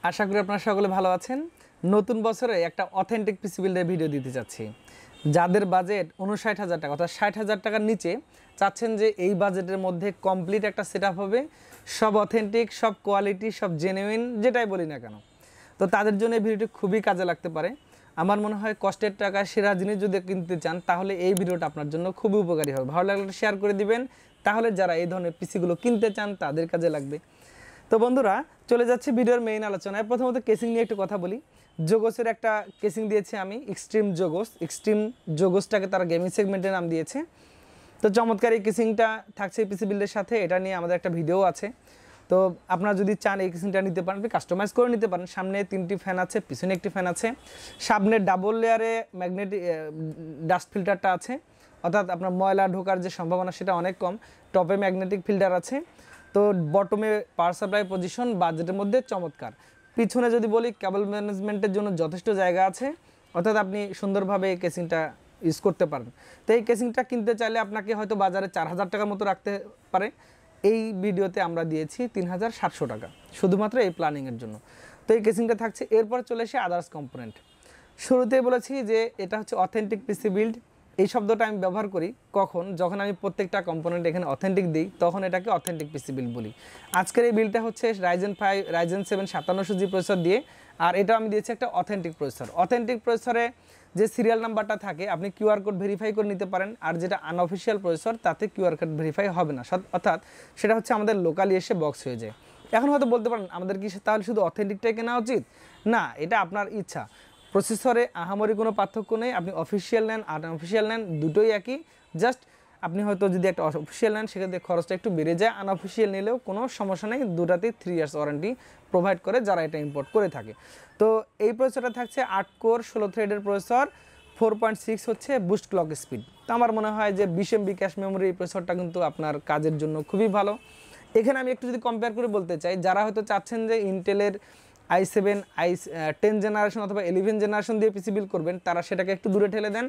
আশা করি আপনারা সকলে ভালো আছেন। নতুন বছরে একটা অথেন্টিক পিসি বিল্ডের ভিডিও দিতে যাচ্ছি। যাদের বাজেট ৫৯,০০০ টাকা অর্থাৎ ৬০,০০০ টাকার নিচে চাচ্ছেন যে এই বাজেটের মধ্যে কমপ্লিট একটা সেটআপ হবে, সব অথেন্টিক, সব কোয়ালিটি, সব জেনুইন, যেটাই বলি না কেন, তো তাদের জন্য এই ভিডিওটি খুবই কাজে লাগতে পারে। আমার মনে হয় কষ্টের টাকায় সেরা জিনিস যদি কিনতে চান তাহলে এই ভিডিওটা আপনার জন্য খুবই উপকারী হবে। ভালো লাগলে শেয়ার করে দিবেন, তাহলে যারা এই ধরনের পিসিগুলো কিনতে চান তাদের কাজে লাগবে। তো বন্ধুরা, চলে যাচ্ছে ভিডিওর মেইন আলোচনায়। প্রথমত কেসিং নিয়ে একটু কথা বলি। জোগোসের একটা কেসিং দিয়েছি আমি, এক্সট্রিম জোগোসটাকে তারা গেমিং সেগমেন্টের নাম দিয়েছে। তো চমৎকার এই কেসিংটা থাকছে এই পিসি বিল্ডের সাথে, এটা নিয়ে আমাদের একটা ভিডিও আছে। তো আপনারা যদি চান এই কেসিংটা নিতে পারেন, আপনি কাস্টমাইজ করে নিতে পারেন। সামনে 3টি ফ্যান আছে, পিছনে একটি ফ্যান আছে, সামনে ডাবল লেয়ারে ম্যাগনেটিক ডাস্ট ফিল্টারটা আছে, অর্থাৎ আপনার ময়লা ঢোকার যে সম্ভাবনা সেটা অনেক কম। টপে ম্যাগনেটিক ফিল্টার আছে। তো বটমে পাওয়ার সাপ্লাই পজিশন বাজেটের মধ্যে চমৎকার। পিছনে যদি বলি, কেবল ম্যানেজমেন্টের জন্য যথেষ্ট জায়গা আছে, অর্থাৎ আপনি সুন্দরভাবে এই কেসিংটা ইউজ করতে পারেন। তো এই কেসিংটা কিনতে চাইলে আপনাকে হয়তো বাজারে ৪,০০০ টাকার মতো রাখতে পারে। এই ভিডিওতে আমরা দিয়েছি ৩,৭০০ টাকা শুধুমাত্র এই প্ল্যানিংয়ের জন্য। তো এই কেসিংটা থাকছে। এরপর চলে এসে আদার্স কম্পোনেন্ট। শুরুতেই বলেছি যে এটা হচ্ছে অথেন্টিক পিসি বিল্ড। এই শব্দটা আমি ব্যবহার করি যখন আমি প্রত্যেকটা কম্পোনেন্ট এখানে অথেন্টিক দিই, তখন এটাকে অথেন্টিক পিসি বিল্ড বলি। আজকের এই বিলটা হচ্ছে Ryzen 7 5700G প্রসেসর দিয়ে, আর এটা আমি দিয়েছি একটা অথেন্টিক প্রসেসর। অথেন্টিক প্রসেসরে যে সিরিয়াল নাম্বারটা থাকে আপনি কিউআর কোড ভেরিফাই করে নিতে পারেন, আর যেটা আনঅফিসিয়াল প্রসেসর তাতে কিউআর কোড ভেরিফাই হবে না, অর্থাৎ সেটা হচ্ছে আমাদের লোকালি এসে বক্স হয়ে যায়। এখন হয়তো বলতে পারেন আমাদের কি তাহলে শুধু অথেন্টিকটাই কেনা উচিত? না, এটা আপনার ইচ্ছা। প্রসেসরে আহামরি কোনো পার্থক্য নেই, আপনি অফিসিয়াল নেন আনঅফিসিয়াল নেন দুটোই একই। জাস্ট আপনি হয়তো যদি একটা অফিসিয়াল নেন সেক্ষেত্রে খরচটা একটু বেড়ে যায়, আনঅফিসিয়াল নিলেও কোনো সমস্যা নেই। দুটাতেই 3 ইয়ার্স ওয়ারেন্টি প্রোভাইড করে যারা এটা ইম্পোর্ট করে থাকে। তো এই প্রসেসরটা থাকছে 8 কোর 16 থ্রেডের প্রসেসর, 4.6 হচ্ছে বুস্ট ক্লক স্পিড। তো আমার মনে হয় যে 20 MB ক্যাশ মেমোরি এই প্রসেসরটা কিন্তু আপনার কাজের জন্য খুবই ভালো। এখানে আমি একটু যদি কম্পেয়ার করে বলতে চাই, যারা হয়তো চাচ্ছেন যে ইন্টেলের i7 10 জেনারেশন অথবা 11 জেনারেশন দিয়ে পিসি বিল্ড করবেন, তারা সেটাকে একটু দূরে ঠেলে দেন।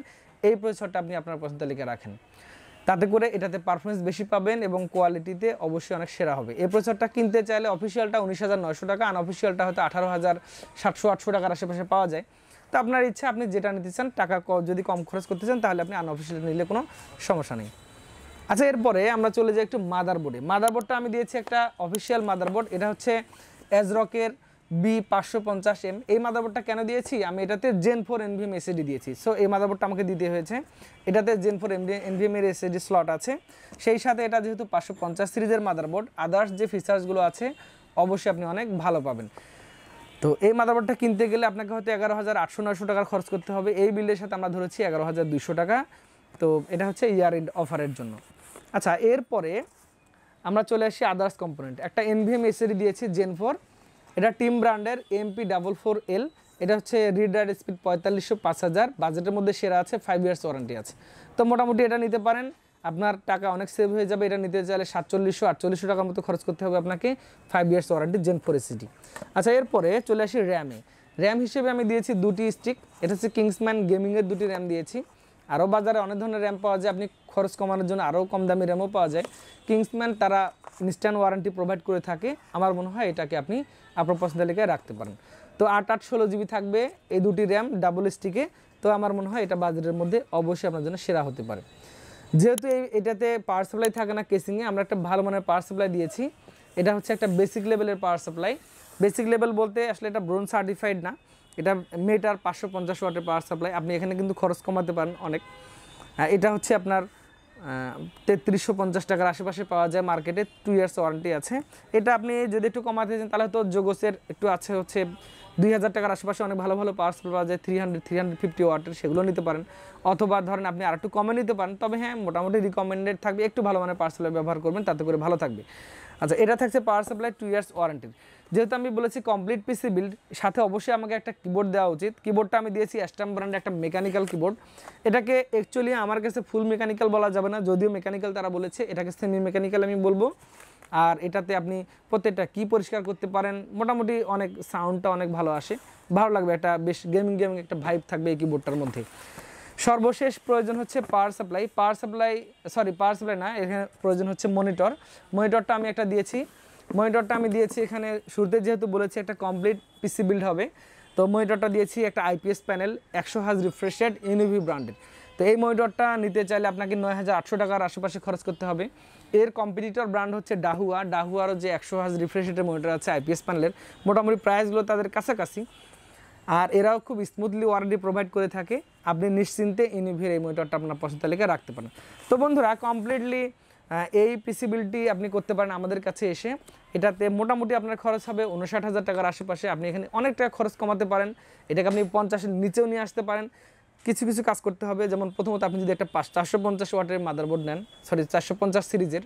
এই প্রসেসরটা আপনি আপনার পছন্দ তালিকায় রাখেন, তাতে করে এটাতে পারফরমেন্স বেশি পাবেন এবং কোয়ালিটিতে অবশ্যই অনেক সেরা হবে। এই প্রসেসরটা কিনতে চাইলে অফিসিয়ালটা 19,900 টাকা, আনঅফিসিয়ালটা হয়তো 18,700-800 টাকার আশেপাশে পাওয়া যায়। তো আপনার ইচ্ছা, আপনি যেটা নিতে চান, টাকা যদি কম খরচ করতে চান তাহলে আপনি আনঅফিসিয়াল নিলে কোনো সমস্যা নেই। আচ্ছা, এরপরে আমরা চলে যাই একটু মাদারবোর্ডে। মাদারবোর্ডটা আমি দিয়েছি একটা অফিসিয়াল মাদারবোর্ড, এটা হচ্ছে এজরকের B550M। এই মাদারবোর্ডটা কেন দিয়েছি? আমি এটাতে Gen 4 NVMe SSD দিয়েছি। সো এই মাদারবোর্ডটা আমাকে দিতে হয়েছে। এটাতে Gen 4 NVMe এর SSD স্লট আছে, সেই সাথে এটা যেহেতু 550 সিরিজের মাদারবোর্ড, আদার্স যে ফিচার্সগুলো আছে অবশ্যই আপনি অনেক ভালো পাবেন। তো এই মাদারবোর্ডটা কিনতে গেলে আপনাকে হয়তো 11,800-900 টাকার খরচ করতে হবে। এই বিলের সাথে আমরা ধরেছি 11,200 টাকা। তো এটা হচ্ছে ইয়ার এন্ড অফারের জন্য। আচ্ছা, এরপরে আমরা চলে আসি আদার্স কম্পোনেন্ট। একটা NVMe SSD দিয়েছি Gen 4, এটা টিম ব্র্যান্ডের MP44L। এটা হচ্ছে রিড রাইট স্পিড 4500 5000, বাজেটের মধ্যে সেরা আছে, 5 ইয়ার্স ওয়ারেন্টি আছে। তো মোটামুটি এটা নিতে পারেন, আপনার টাকা অনেক সেভ হয়ে যাবে। এটা নিতে চাইলে 4700-4800 টাকার মতো খরচ করতে হবে আপনাকে, 5 ইয়ার্স ওয়ারেন্টি Gen 4 SSD। আচ্ছা, এরপরে চলে আসি র্যামে। র্যাম হিসেবে আমি দিয়েছি 2টি স্টিক। এটা হচ্ছে কিংসম্যান গেমিংয়ের 2টি র্যাম দিয়েছি। আরও বাজারে অনেক ধরনের র্যাম পাওয়া যায়, আপনি খরচ কমানোর জন্য আরও কম দামি র্যামও পাওয়া যায়। কিংসম্যান তারা ইনস্ট্যান্ট ওয়ারেন্টি প্রোভাইড করে থাকে, আমার মনে হয় এটাকে আপনি আপনার পছন্দ তালিকায় রাখতে পারেন। তো 8/8 16 GB থাকবে এই 2টি র্যাম ডাবল স্টিকে। তো আমার মনে হয় এটা বাজেটের মধ্যে অবশ্যই আপনার জন্য সেরা হতে পারে। যেহেতু এটাতে পাওয়ার সাপ্লাই থাকে না কেসিংয়ে, আমরা একটা ভালো মানের পাওয়ার সাপ্লাই দিয়েছি। এটা হচ্ছে একটা বেসিক লেভেলের পাওয়ার সাপ্লাই। বেসিক লেভেল বলতে আসলে এটা ব্রোঞ্জ সার্টিফাইড না, এটা মেটার 550 ওয়াটের পাওয়ার সাপ্লাই। আপনি এখানে কিন্তু খরচ কমাতে পারেন অনেক। এটা হচ্ছে আপনার 3350 টাকার আশেপাশে পাওয়া যায় মার্কেটে, 2 ইয়ার্স ওয়ারেন্টি আছে। এটা আপনি যদি একটু কমাতে চান তাহলে তো জোগোসের একটু আছে হচ্ছে 2000 টাকার আশেপাশে অনেক ভালো ভালো পাওয়ার সাপ্লাই পাওয়া যায়, 350 ওয়াটের, সেগুলো নিতে পারেন। অথবা ধরেন আপনি আর একটু কমে নিতে পারেন, তবে হ্যাঁ মোটামুটি রিকমেন্ডেড থাকবে, একটু ভালো মানের পাওয়ার সাপ্লাই ব্যবহার করবেন, তাতে করে ভালো থাকবে। আচ্ছা, এটা থাকছে পাওয়ার সাপ্লাই 2 ইয়ার্স ওয়ারেন্টির। যেহেতু আমি বলেছি কমপ্লিট পিসি বিল্ড, সাথে অবশ্যই আমাকে একটা কিবোর্ড দেওয়া উচিত। কিবোর্ডটা আমি দিয়েছি অ্যাস্টাম ব্র্যান্ডের একটা মেকানিক্যাল কিবোর্ড। এটাকে অ্যাকচুয়ালি আমার কাছে ফুল মেকানিক্যাল বলা যাবে না, যদিও মেকানিক্যাল তারা বলেছে, এটাকে সেমি মেকানিক্যাল আমি বলবো। আর এটাতে আপনি প্রত্যেকটা কি পরিষ্কার করতে পারেন, মোটামুটি অনেক সাউন্ডটা অনেক ভালো আসে, ভালো লাগবে, একটা বেশ গেমিং একটা ভাইব থাকবে এই কিবোর্ডটার মধ্যে। সর্বশেষ প্রয়োজন হচ্ছে পাওয়ার সাপ্লাই না, এখানে প্রয়োজন হচ্ছে মনিটরটা আমি একটা দিয়েছি। মনিটরটা আমি দিয়েছি এখানে শুরুতে যেহেতু বলেছি একটা কমপ্লিট পিসি বিল্ড হবে, তো মনিটরটা দিয়েছি একটা IPS panel 100 hertz refresh rate ইউনিভি ব্র্যান্ডের। তো এই মনিটরটা নিতে চাইলে আপনাকে 9800 টাকার আশেপাশে খরচ করতে হবে। এর কম্পিটিটর ব্র্যান্ড হচ্ছে ডাহুয়ারও যে 100 হার্জ রিফ্রেশ রেটের মনিটর আছে আইপিএস প্যানেলের, মোটামুটি প্রাইসগুলো তাদের কাছাকাছি। আর এরাও খুব স্মুথলি ওয়ারেন্টি প্রোভাইড করে থাকে। আপনি নিশ্চিন্তে ইউনিভির এই মনিটরটা আপনার পছন্দ তালিকায় রাখতে পারেন। তো বন্ধুরা, কমপ্লিটলি এই পিসি বিল্ডটি আপনি করতে পারেন আমাদের কাছে এসে। এটাতে মোটামুটি আপনার খরচ হবে 59,000 টাকার আশেপাশে। আপনি এখানে অনেক টাকা খরচ কমাতে পারেন, এটাকে আপনি 50-এর নিচেও নিয়ে আসতে পারেন। কিছু কিছু কাজ করতে হবে, যেমন প্রথমত আপনি যদি একটা 450 ওয়াটের মাদারবোর্ড নেন, 450 সিরিজের,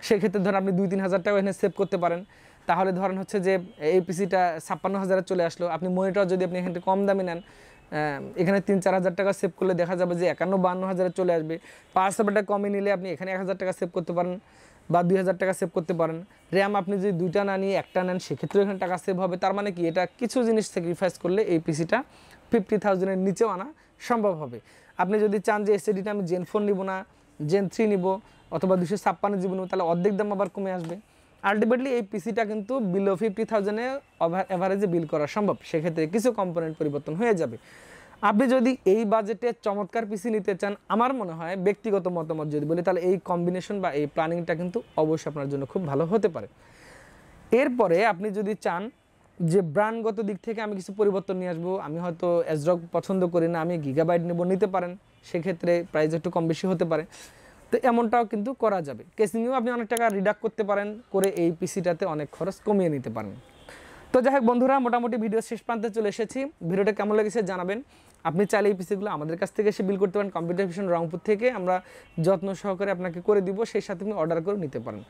সেক্ষেত্রে ধরেন আপনি 2-3 হাজার টাকা এখানে সেভ করতে পারেন। তাহলে ধরেন হচ্ছে যে এই পিসিটা 56,000-এ চলে আসলো। আপনি মনিটর যদি আপনি এখানে কম দামি নেন, এখানে 3-4 হাজার টাকা সেভ করলে দেখা যাবে যে 51-52 হাজারে চলে আসবে। পাওয়ার সাপ্লাইটা কমে নিলে আপনি এখানে 1,000 টাকা সেভ করতে পারেন বা 2,000 টাকা সেভ করতে পারেন। র্যাম আপনি যদি 2টা না নিয়ে 1টা নেন, সেক্ষেত্রেও এখানে টাকা সেভ হবে। তার মানে কি, এটা কিছু জিনিস স্যাক্রিফাইস করলে এই পিসিটা 50,000-এর নিচেও আনা সম্ভব হবে। আপনি যদি চান যে এসএসডিটা আমি জেন 4 নিব না, জেন 3 নিব অথবা 256 জিবি নেব, তাহলে অর্ধেক দাম আবার কমে আসবে। আলটিমেটলি এই পিসিটা কিন্তু বিলো 50,000-এ অ্যাভারেজে বিল করা সম্ভব। সেক্ষেত্রে কিছু কম্পোনেন্ট পরিবর্তন হয়ে যাবে। আপনি যদি এই বাজেটে চমৎকার পিসি নিতে চান, আমার মনে হয় ব্যক্তিগত মতামত যদি বলি, তাহলে এই কম্বিনেশন বা এই প্ল্যানিংটা কিন্তু অবশ্যই আপনার জন্য খুব ভালো হতে পারে। এরপরে আপনি যদি চান যে ব্র্যান্ডগত দিক থেকে আমি কিছু পরিবর্তন নিয়ে আসবো, আমি হয়তো এজরক পছন্দ করি না, আমি গিগাবাইট নেব, নিতে পারেন। সেক্ষেত্রে প্রাইস একটু কম বেশি হতে পারে, তো এমনটাও কিন্তু করা যাবে। কেসিংয়েও আপনি অনেক টাকা রিডাক্ট করতে পারেন, করে এই পিসিটাতে অনেক খরচ কমিয়ে নিতে পারেন। তো যাই হোক বন্ধুরা, মোটামুটি ভিডিও শেষ প্রান্তে চলে এসেছি। ভিডিওটা কেমন লেগেছে জানাবেন। আপনি চাইলে এই পিসিগুলো আমাদের কাছ থেকে এসে বিল করতে পারেন, কম্পিউটার ভিশন রংপুর থেকে আমরা যত্ন সহকারে আপনাকে করে দিব, সেই সাথে আপনি অর্ডার করে নিতে পারেন।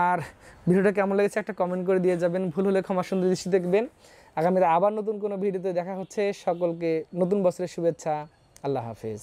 আর ভিডিওটা কেমন লেগেছে একটা কমেন্ট করে দিয়ে যাবেন, ভুল হলে ক্ষমা সুন্দর দৃষ্টি দেখবেন। আগামীতে আবার নতুন কোনো ভিডিওতে দেখা হচ্ছে। সকলকে নতুন বছরের শুভেচ্ছা। আল্লাহ হাফেজ।